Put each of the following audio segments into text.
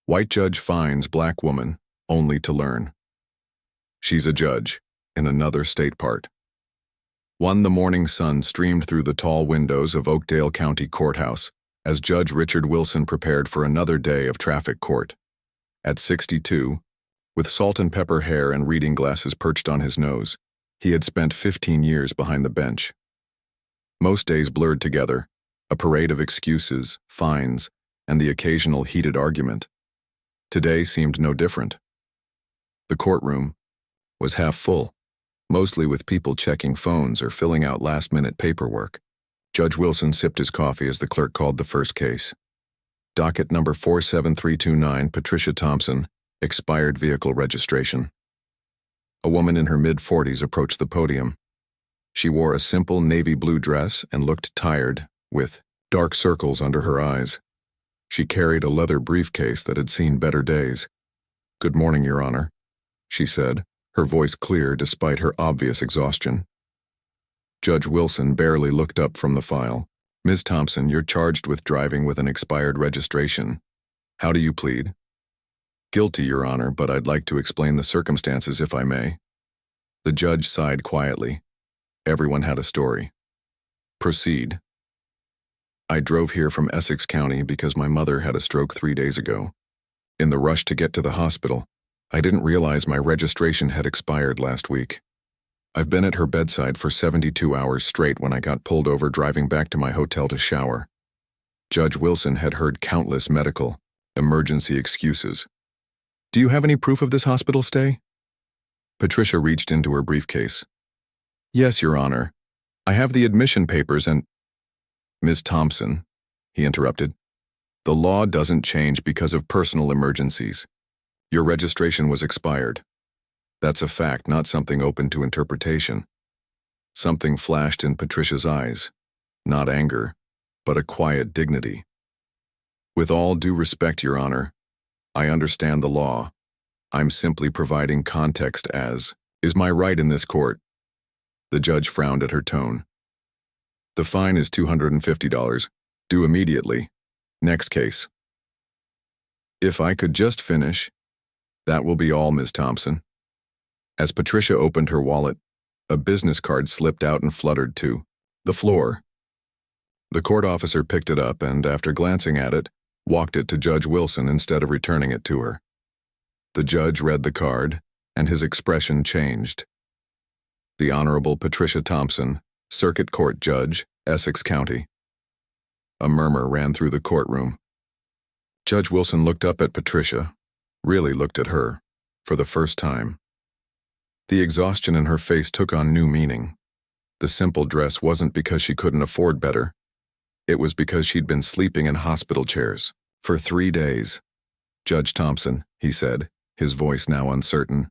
White judge fines black woman, only to learn she's a judge in another state part. The morning sun streamed through the tall windows of Oakdale County Courthouse as Judge Richard Wilson prepared for another day of traffic court. At 62, with salt and pepper hair and reading glasses perched on his nose, he had spent 15 years behind the bench. Most days blurred together, a parade of excuses, fines, and the occasional heated argument. Today seemed no different. The courtroom was half full, mostly with people checking phones or filling out last-minute paperwork. Judge Wilson sipped his coffee as the clerk called the first case. Docket number 47329, Patricia Thompson, expired vehicle registration. A woman in her mid-40s approached the podium. She wore a simple navy blue dress and looked tired, with dark circles under her eyes. She carried a leather briefcase that had seen better days. "Good morning, Your Honor," she said, her voice clear despite her obvious exhaustion. Judge Wilson barely looked up from the file. "Ms. Thompson, you're charged with driving with an expired registration. How do you plead?" "Guilty, Your Honor, but I'd like to explain the circumstances if I may." The judge sighed quietly. Everyone had a story. "Proceed." "I drove here from Essex County because my mother had a stroke 3 days ago. In the rush to get to the hospital, I didn't realize my registration had expired last week. I've been at her bedside for 72 hours straight when I got pulled over driving back to my hotel to shower." Judge Wilson had heard countless medical, emergency excuses. "Do you have any proof of this hospital stay?" Patricia reached into her briefcase. "Yes, Your Honor. I have the admission papers and—" "Ms. Thompson," he interrupted, "the law doesn't change because of personal emergencies. Your registration was expired. That's a fact, not something open to interpretation." Something flashed in Patricia's eyes, not anger, but a quiet dignity. "With all due respect, Your Honor, I understand the law. I'm simply providing context as is my right in this court." The judge frowned at her tone. "The fine is $250, due immediately. Next case." "If I could just finish." "That will be all, Ms. Thompson." As Patricia opened her wallet, a business card slipped out and fluttered to the floor. The court officer picked it up and, after glancing at it, walked it to Judge Wilson instead of returning it to her. The judge read the card, and his expression changed. "The Honorable Patricia Thompson, Circuit Court Judge, Essex County." A murmur ran through the courtroom. Judge Wilson looked up at Patricia, really looked at her, for the first time. The exhaustion in her face took on new meaning. The simple dress wasn't because she couldn't afford better. It was because she'd been sleeping in hospital chairs for 3 days. "Judge Thompson," he said, his voice now uncertain.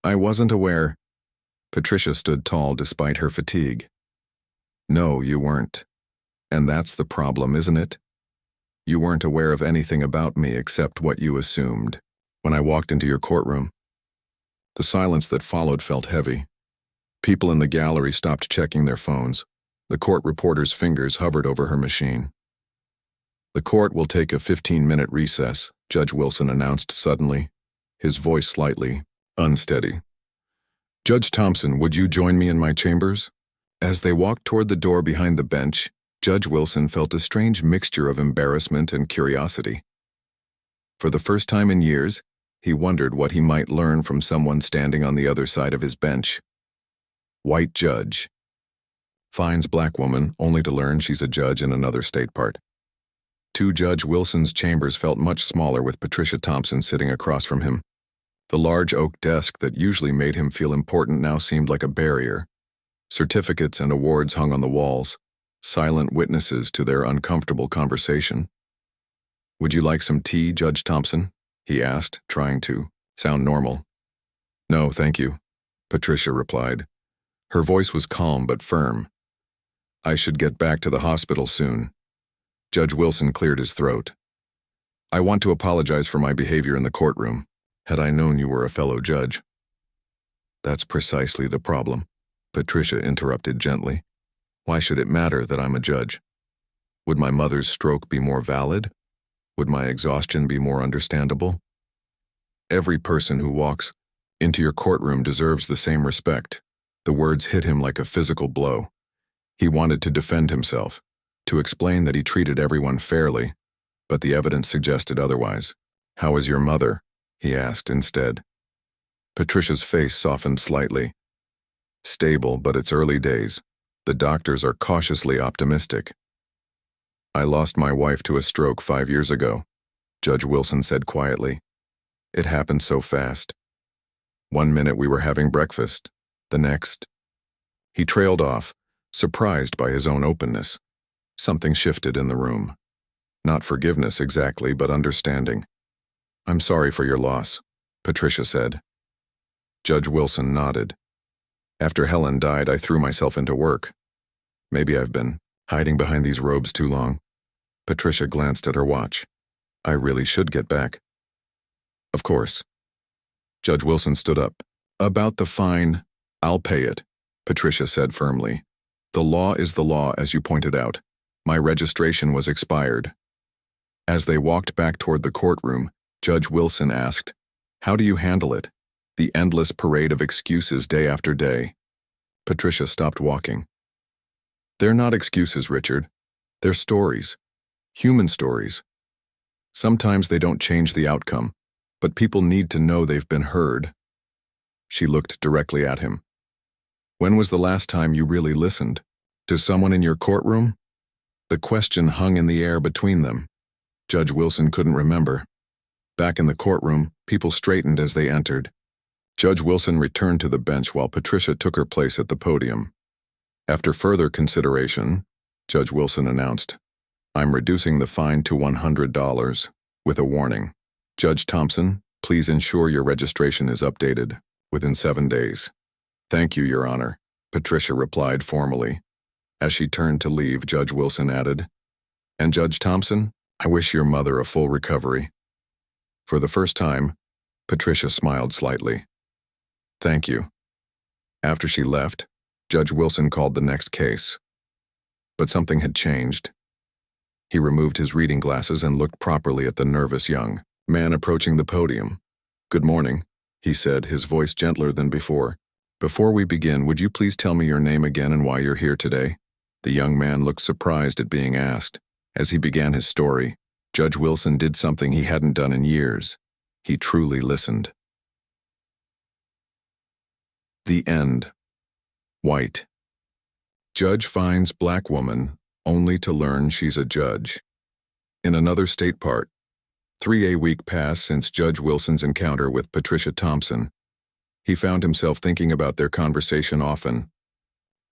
"I wasn't aware." Patricia stood tall despite her fatigue. "No, you weren't. And that's the problem, isn't it? You weren't aware of anything about me except what you assumed when I walked into your courtroom." The silence that followed felt heavy. People in the gallery stopped checking their phones. The court reporter's fingers hovered over her machine. "The court will take a 15-minute recess," Judge Wilson announced suddenly, his voice slightly unsteady. "Judge Thompson, would you join me in my chambers?" As they walked toward the door behind the bench, Judge Wilson felt a strange mixture of embarrassment and curiosity. For the first time in years, he wondered what he might learn from someone standing on the other side of his bench. White judge fines black woman only to learn she's a judge in another state part. To Judge Wilson's chambers felt much smaller with Patricia Thompson sitting across from him. The large oak desk that usually made him feel important now seemed like a barrier. Certificates and awards hung on the walls, silent witnesses to their uncomfortable conversation. "Would you like some tea, Judge Thompson?" he asked, trying to sound normal. "No, thank you," Patricia replied. Her voice was calm but firm. "I should get back to the hospital soon." Judge Wilson cleared his throat. "I want to apologize for my behavior in the courtroom. Had I known you were a fellow judge." "That's precisely the problem," Patricia interrupted gently. "Why should it matter that I'm a judge? Would my mother's stroke be more valid? Would my exhaustion be more understandable? Every person who walks into your courtroom deserves the same respect. The words hit him like a physical blow. He wanted to defend himself, to explain that he treated everyone fairly, but the evidence suggested otherwise. "How is your mother?" he asked instead. Patricia's face softened slightly. "Stable, but it's early days. The doctors are cautiously optimistic." "I lost my wife to a stroke 5 years ago," Judge Wilson said quietly. "It happened so fast. One minute we were having breakfast, the next." He trailed off, surprised by his own openness. Something shifted in the room. Not forgiveness exactly, but understanding. "I'm sorry for your loss," Patricia said. Judge Wilson nodded. "After Helen died, I threw myself into work. Maybe I've been hiding behind these robes too long." Patricia glanced at her watch. "I really should get back." "Of course." Judge Wilson stood up. "About the fine, I'll pay it," Patricia said firmly. "The law is the law, as you pointed out. My registration was expired." As they walked back toward the courtroom, Judge Wilson asked, "How do you handle it? The endless parade of excuses day after day." Patricia stopped walking. "They're not excuses, Richard. They're stories. Human stories. Sometimes they don't change the outcome, but people need to know they've been heard." She looked directly at him. "When was the last time you really listened? To someone in your courtroom?" The question hung in the air between them. Judge Wilson couldn't remember. Back in the courtroom, people straightened as they entered. Judge Wilson returned to the bench while Patricia took her place at the podium. "After further consideration," Judge Wilson announced, "I'm reducing the fine to $100, with a warning. Judge Thompson, please ensure your registration is updated within 7 days." "Thank you, Your Honor," Patricia replied formally. As she turned to leave, Judge Wilson added, "And Judge Thompson, I wish your mother a full recovery." For the first time, Patricia smiled slightly. "Thank you." After she left, Judge Wilson called the next case. But something had changed. He removed his reading glasses and looked properly at the nervous young man approaching the podium. "Good morning," he said, his voice gentler than before. "Before we begin, would you please tell me your name again and why you're here today?" The young man looked surprised at being asked. As he began his story, Judge Wilson did something he hadn't done in years. He truly listened. The end. White. Judge finds black woman only to learn she's a judge. In another state part, 3 week passed since Judge Wilson's encounter with Patricia Thompson. He found himself thinking about their conversation often.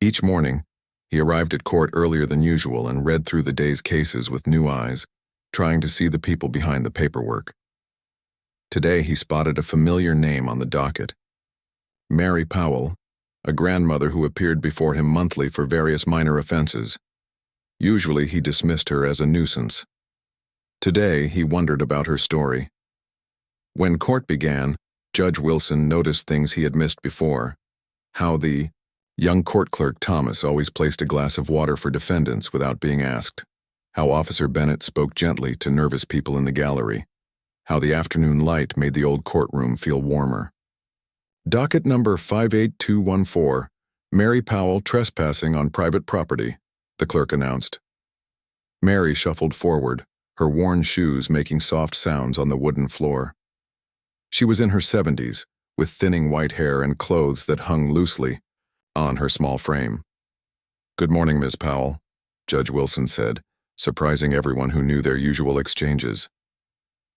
Each morning, he arrived at court earlier than usual and read through the day's cases with new eyes, trying to see the people behind the paperwork. Today, he spotted a familiar name on the docket. Mary Powell, a grandmother who appeared before him monthly for various minor offenses. Usually, he dismissed her as a nuisance. Today, he wondered about her story. When court began, Judge Wilson noticed things he had missed before. How the young court clerk Thomas always placed a glass of water for defendants without being asked. How Officer Bennett spoke gently to nervous people in the gallery. How the afternoon light made the old courtroom feel warmer. Docket number 58214, Mary Powell trespassing on private property, the clerk announced. Mary shuffled forward, her worn shoes making soft sounds on the wooden floor. She was in her 70s, with thinning white hair and clothes that hung loosely on her small frame. "Good morning, Ms. Powell," Judge Wilson said, surprising everyone who knew their usual exchanges.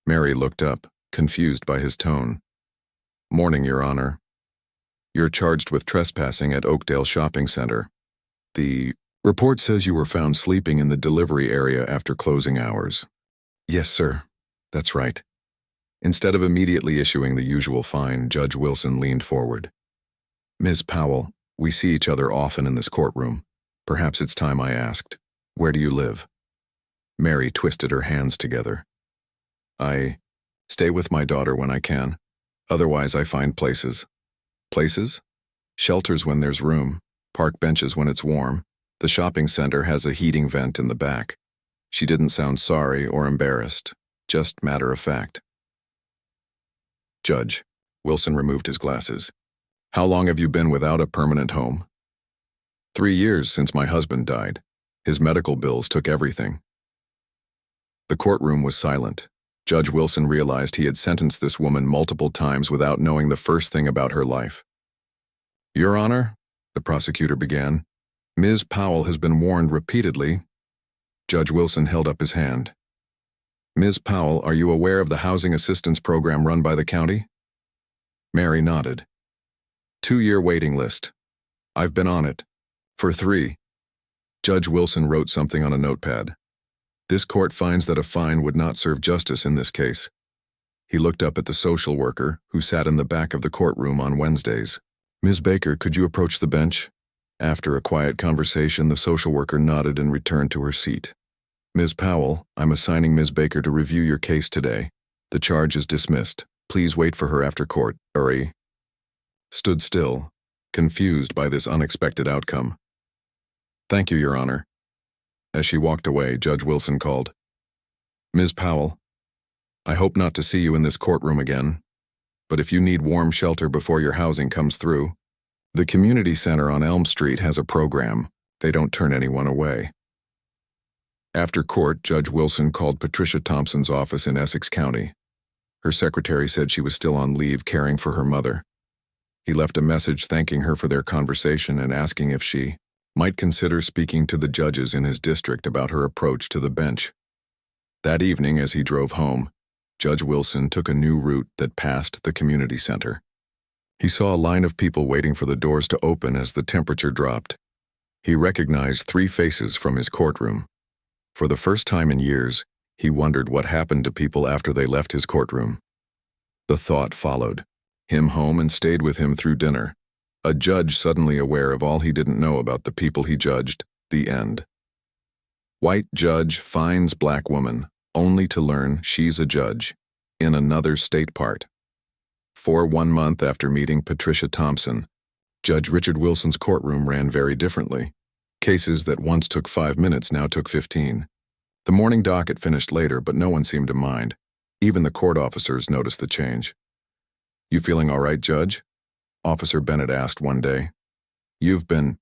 Mary looked up, confused by his tone. "Morning, Your Honor. You're charged with trespassing at Oakdale Shopping Center. The report says you were found sleeping in the delivery area after closing hours." "Yes, sir. That's right." Instead of immediately issuing the usual fine, Judge Wilson leaned forward. "Ms. Powell, we see each other often in this courtroom. Perhaps it's time I asked, where do you live?" Mary twisted her hands together. "I stay with my daughter when I can. Otherwise, I find places." "Places?" "Shelters when there's room, park benches when it's warm. The shopping center has a heating vent in the back." She didn't sound sorry or embarrassed, Just matter of fact. Judge. Wilson removed his glasses. How long have you been without a permanent home? 3 years since my husband died. His medical bills took everything. The courtroom was silent. Judge Wilson realized he had sentenced this woman multiple times without knowing the first thing about her life. Your Honor, the prosecutor began, Ms. Powell has been warned repeatedly. Judge Wilson held up his hand. Ms. Powell, are you aware of the housing assistance program run by the county? Mary nodded. 2-year waiting list. I've been on it. For 3. Judge Wilson wrote something on a notepad. This court finds that a fine would not serve justice in this case. He looked up at the social worker, who sat in the back of the courtroom on Wednesdays. Ms. Baker, could you approach the bench? After a quiet conversation, the social worker nodded and returned to her seat. Ms. Powell, I'm assigning Ms. Baker to review your case today. The charge is dismissed. Please wait for her after court. Uri stood still, confused by this unexpected outcome. Thank you, Your Honor. As she walked away, Judge Wilson called. Ms. Powell, I hope not to see you in this courtroom again, but if you need warm shelter before your housing comes through, the community center on Elm Street has a program. They don't turn anyone away. After court, Judge Wilson called Patricia Thompson's office in Essex County. Her secretary said she was still on leave caring for her mother. He left a message thanking her for their conversation and asking if she might consider speaking to the judges in his district about her approach to the bench. That evening, as he drove home, Judge Wilson took a new route that passed the community center. He saw a line of people waiting for the doors to open as the temperature dropped. He recognized 3 faces from his courtroom. For the first time in years, he wondered what happened to people after they left his courtroom. The thought followed him home and stayed with him through dinner. A judge suddenly aware of all he didn't know about the people he judged. The end. White judge fines black woman, only to learn she's a judge, in another state part. For 1 month after meeting Patricia Thompson, Judge Richard Wilson's courtroom ran very differently. Cases that once took 5 minutes now took 15. The morning docket finished later, but no one seemed to mind. Even the court officers noticed the change. You feeling all right, Judge? Officer Bennett asked one day. You've been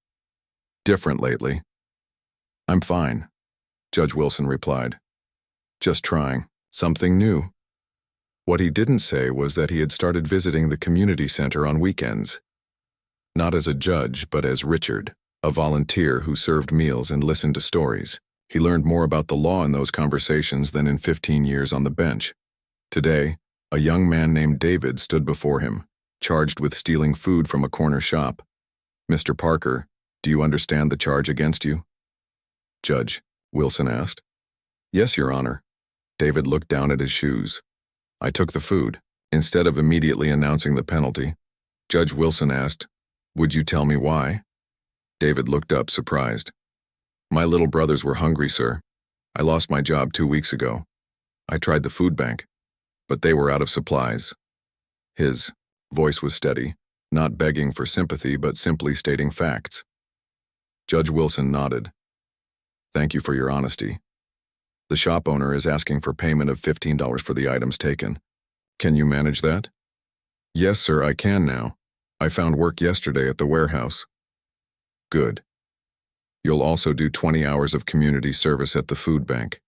different lately. I'm fine, Judge Wilson replied. Just trying something new. What he didn't say was that he had started visiting the community center on weekends. Not as a judge, but as Richard, a volunteer who served meals and listened to stories. He learned more about the law in those conversations than in 15 years on the bench. Today, a young man named David stood before him, charged with stealing food from a corner shop. Mr. Parker, do you understand the charge against you? Judge, Wilson asked. Yes, Your Honor. David looked down at his shoes. I took the food. Instead of immediately announcing the penalty, Judge Wilson asked, would you tell me why? David looked up, surprised. My little brothers were hungry, sir. I lost my job 2 weeks ago. I tried the food bank, but they were out of supplies. His voice was steady, not begging for sympathy, but simply stating facts. Judge Wilson nodded. Thank you for your honesty. The shop owner is asking for payment of $15 for the items taken. Can you manage that? Yes, sir, I can now. I found work yesterday at the warehouse. Good. You'll also do 20 hours of community service at the food bank.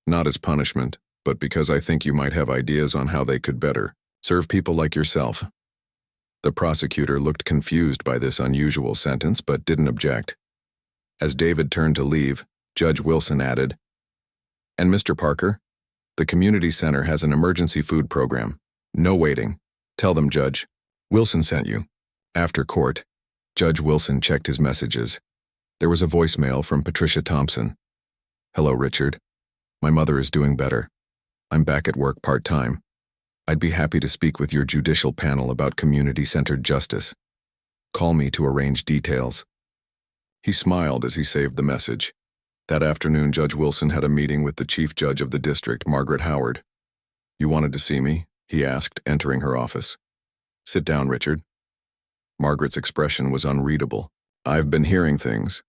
Not as punishment, but because I think you might have ideas on how they could better serve people like yourself. The prosecutor looked confused by this unusual sentence, but didn't object. As David turned to leave, Judge Wilson added, and Mr. Parker, the community center has an emergency food program. No waiting. Tell them, Judge. Wilson sent you. After court, Judge Wilson checked his messages. There was a voicemail from Patricia Thompson. Hello, Richard. My mother is doing better. I'm back at work part-time. I'd be happy to speak with your judicial panel about community-centered justice. Call me to arrange details. He smiled as he saved the message. That afternoon, Judge Wilson had a meeting with the chief judge of the district, Margaret Howard. You wanted to see me? He asked, entering her office. Sit down, Richard. Margaret's expression was unreadable. I've been hearing things.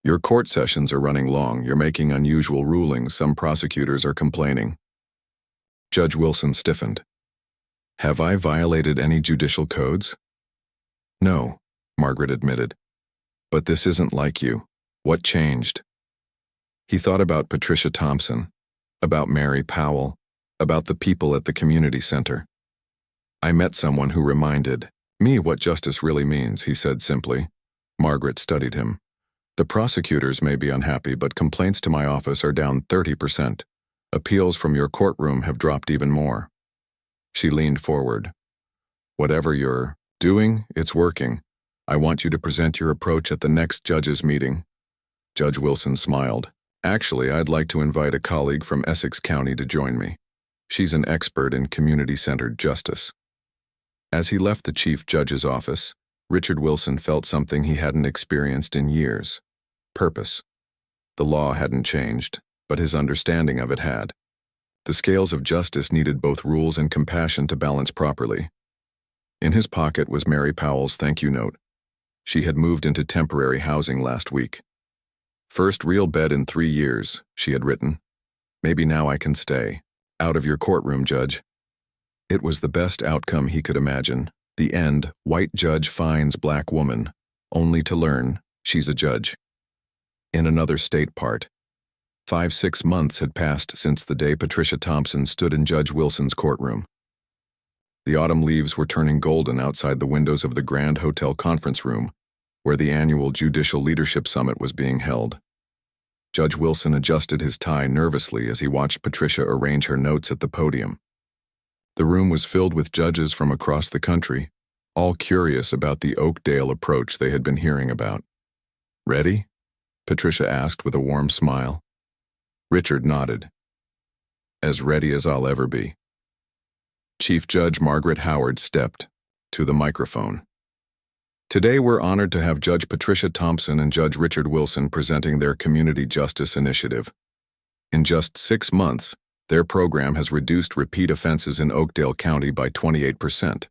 Your court sessions are running long. You're making unusual rulings. Some prosecutors are complaining. Judge Wilson stiffened. Have I violated any judicial codes? No, Margaret admitted. But this isn't like you. What changed? He thought about Patricia Thompson, about Mary Powell, about the people at the community center. I met someone who reminded me what justice really means, he said simply. Margaret studied him. The prosecutors may be unhappy, but complaints to my office are down 30%. Appeals from your courtroom have dropped even more. She leaned forward. Whatever you're doing, it's working. I want you to present your approach at the next judges' meeting. Judge Wilson smiled. Actually, I'd like to invite a colleague from Essex County to join me. She's an expert in community-centered justice. As he left the chief judge's office, Richard Wilson felt something he hadn't experienced in years. Purpose. The law hadn't changed, but his understanding of it had. The scales of justice needed both rules and compassion to balance properly. In his pocket was Mary Powell's thank you note. She had moved into temporary housing last week. First real bed in 3 years, she had written. Maybe now I can stay. Out of your courtroom, Judge. It was the best outcome he could imagine. The end, white judge finds black woman, only to learn she's a judge. In another state part. 5-6 months had passed since the day Patricia Thompson stood in Judge Wilson's courtroom. The autumn leaves were turning golden outside the windows of the Grand Hotel conference room, where the annual Judicial Leadership Summit was being held. Judge Wilson adjusted his tie nervously as he watched Patricia arrange her notes at the podium. The room was filled with judges from across the country, all curious about the Oakdale approach they had been hearing about. Ready? Patricia asked with a warm smile. Richard nodded. As ready as I'll ever be. Chief Judge Margaret Howard stepped to the microphone. Today we're honored to have Judge Patricia Thompson and Judge Richard Wilson presenting their Community Justice Initiative. In just 6 months, their program has reduced repeat offenses in Oakdale County by 28%.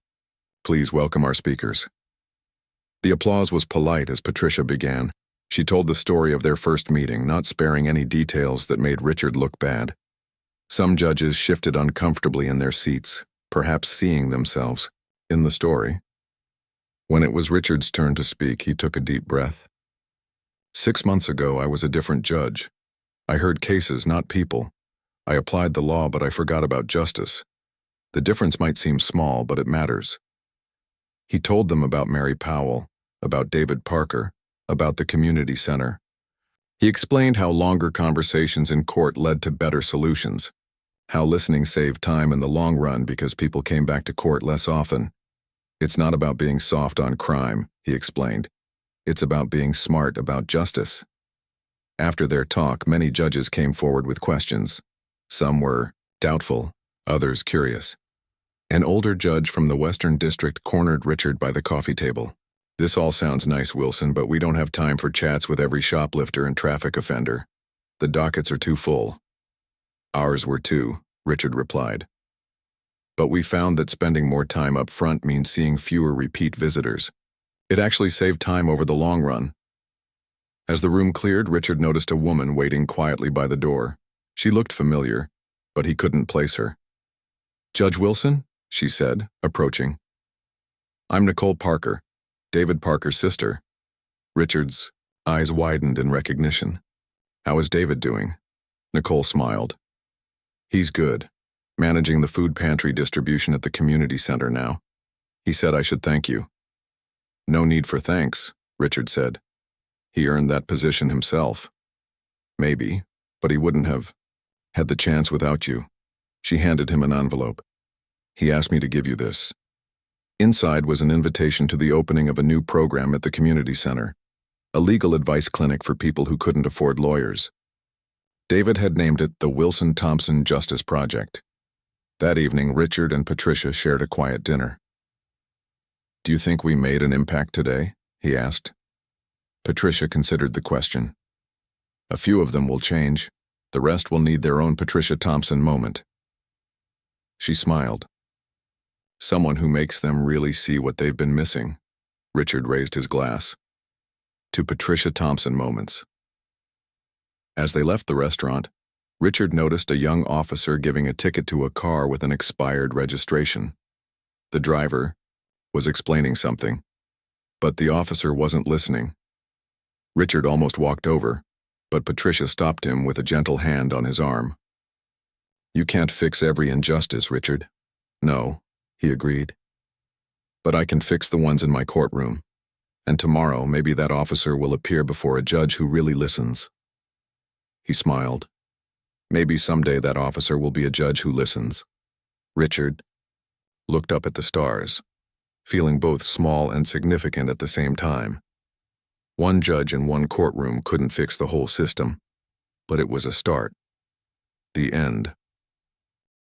Please welcome our speakers. The applause was polite as Patricia began. She told the story of their first meeting, not sparing any details that made Richard look bad. Some judges shifted uncomfortably in their seats, perhaps seeing themselves in the story. When it was Richard's turn to speak, he took a deep breath. 6 months ago, I was a different judge. I heard cases, not people. I applied the law, but I forgot about justice. The difference might seem small, but it matters. He told them about Mary Powell, about David Parker, about the community center. He explained how longer conversations in court led to better solutions, how listening saved time in the long run because people came back to court less often. It's not about being soft on crime, he explained. It's about being smart about justice. After their talk, many judges came forward with questions. Some were doubtful, others curious. An older judge from the Western District cornered Richard by the coffee table. This all sounds nice, Wilson, but we don't have time for chats with every shoplifter and traffic offender. The dockets are too full. Ours were too, Richard replied. But we found that spending more time up front means seeing fewer repeat visitors. It actually saved time over the long run. As the room cleared, Richard noticed a woman waiting quietly by the door. She looked familiar, but he couldn't place her. Judge Wilson? She said, approaching. I'm Nicole Parker, David Parker's sister. Richard's eyes widened in recognition. How is David doing? Nicole smiled. He's good. Managing the food pantry distribution at the community center now. He said I should thank you. No need for thanks, Richard said. He earned that position himself. Maybe, but he wouldn't have had the chance without you. She handed him an envelope. He asked me to give you this. Inside was an invitation to the opening of a new program at the community center, a legal advice clinic for people who couldn't afford lawyers. David had named it the Wilson Thompson Justice Project. That evening, Richard and Patricia shared a quiet dinner. Do you think we made an impact today? He asked. Patricia considered the question. A few of them will change. The rest will need their own Patricia Thompson moment. She smiled. Someone who makes them really see what they've been missing. Richard raised his glass. To Patricia Thompson moments. As they left the restaurant, Richard noticed a young officer giving a ticket to a car with an expired registration. The driver was explaining something, but the officer wasn't listening. Richard almost walked over, but Patricia stopped him with a gentle hand on his arm. "You can't fix every injustice, Richard." "No," he agreed. "But I can fix the ones in my courtroom. And tomorrow, maybe that officer will appear before a judge who really listens." He smiled. Maybe someday that officer will be a judge who listens. Richard looked up at the stars, feeling both small and significant at the same time. One judge in one courtroom couldn't fix the whole system, but it was a start. The end.